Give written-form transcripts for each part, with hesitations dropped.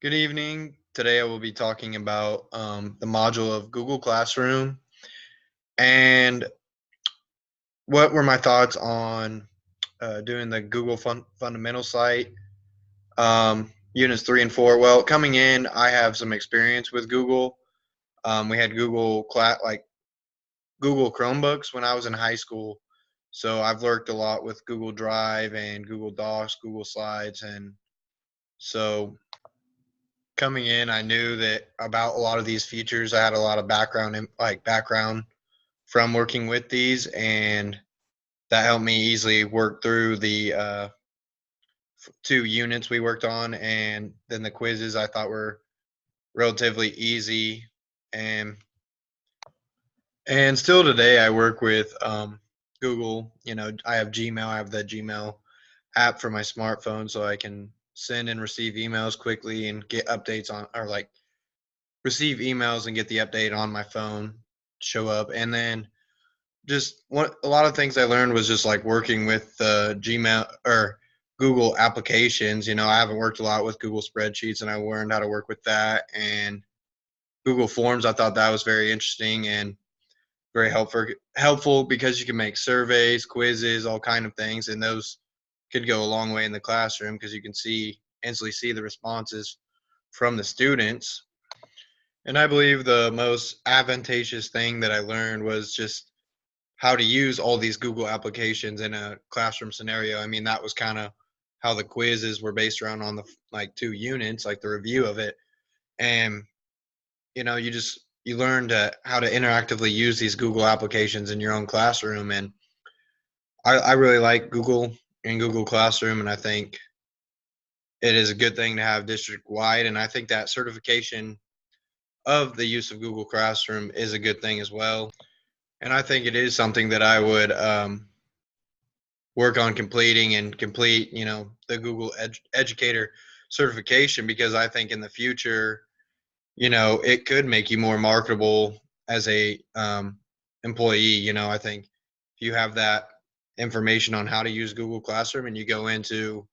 Good evening. Today I will be talking about the module of Google Classroom and what were my thoughts on doing the Google Fundamental site, units 3 and 4. Well, coming in, I have some experience with Google. We had Google Chromebooks when I was in high school, so I've worked a lot with Google Drive and Google Docs, Google Slides, and so coming in, I knew that about a lot of these features. I had a lot of background from working with these, and that helped me easily work through the 2 units we worked on, and then the quizzes I thought were relatively easy, and still today I work with Google. I have Gmail. I have the Gmail app for my smartphone, so I can send and receive emails quickly and get updates on or like receive emails and get the update on my phone show up. And then just one a lot of things I learned was just like working with Gmail or Google applications. I haven't worked a lot with Google spreadsheets, and I learned how to work with that. And Google Forms, I thought that was very interesting and very helpful because you can make surveys, quizzes, all kind of things, and those could go a long way in the classroom because you can instantly see the responses from the students. And I believe the most advantageous thing that I learned was just how to use all these Google applications in a classroom scenario. I mean, that was kind of how the quizzes were based around on the 2 units, like the review of it. And you learn how to interactively use these Google applications in your own classroom. And I really like Google and Google Classroom, and I think it is a good thing to have district wide. And I think that certification of the use of Google Classroom is a good thing as well. And I think it is something that I would work on completing and complete, the Google Educator certification, because I think in the future, it could make you more marketable as a employee. I think if you have that information on how to use Google Classroom and you go into,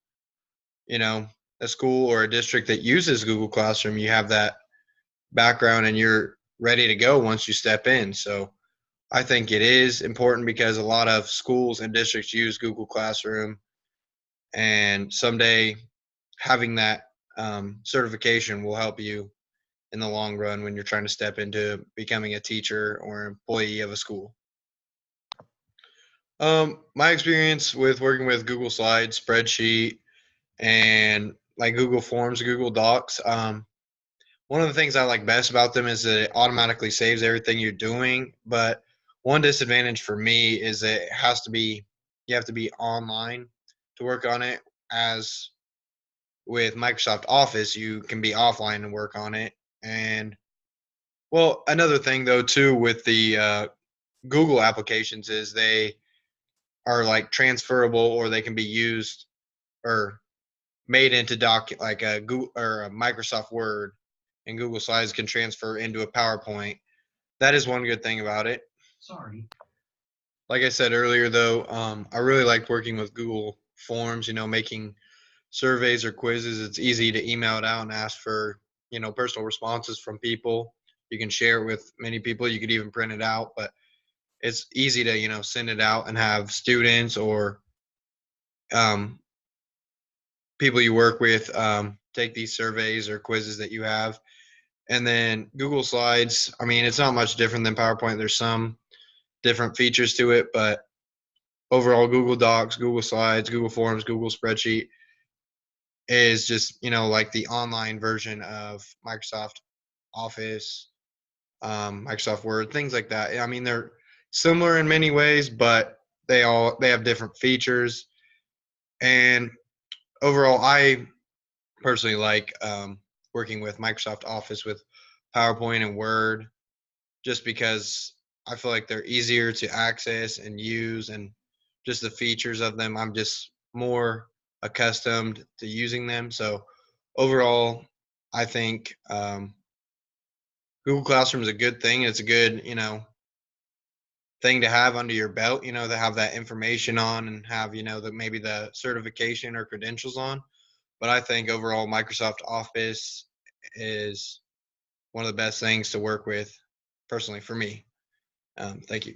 you know, a school or a district that uses Google Classroom, you have that background and you're ready to go once you step in. So I think it is important because a lot of schools and districts use Google Classroom, and someday having that certification will help you in the long run when you're trying to step into becoming a teacher or employee of a school. My experience with working with Google Slides, spreadsheet, and like Google Forms, Google Docs. One of the things I like best about them is that it automatically saves everything you're doing. But one disadvantage for me is that you have to be online to work on it. As with Microsoft Office, you can be offline and work on it. And well, another thing though too with the Google applications is they are like transferable, or they can be used or made into like a Google or a Microsoft Word, and Google Slides can transfer into a PowerPoint. That is one good thing about it. Sorry. Like I said earlier, though, I really liked working with Google Forms. Making surveys or quizzes. It's easy to email it out and ask for personal responses from people. You can share it with many people. You could even print it out, but it's easy to send it out and have students or um, people you work with take these surveys or quizzes that you have. And then Google Slides, I mean, it's not much different than PowerPoint. There's some different features to it, but overall, Google Docs, Google Slides, Google Forms, Google Spreadsheet is just, like the online version of Microsoft Office, Microsoft Word, things like that. I mean, they're similar in many ways, but they have different features. And overall, I personally like working with Microsoft Office with PowerPoint and Word, just because I feel like they're easier to access and use, and just the features of them, I'm just more accustomed to using them. So overall, I think Google Classroom is a good thing. It's a good, thing to have under your belt, to have that information on and have, maybe the certification or credentials on. But I think overall, Microsoft Office is one of the best things to work with personally for me. Thank you.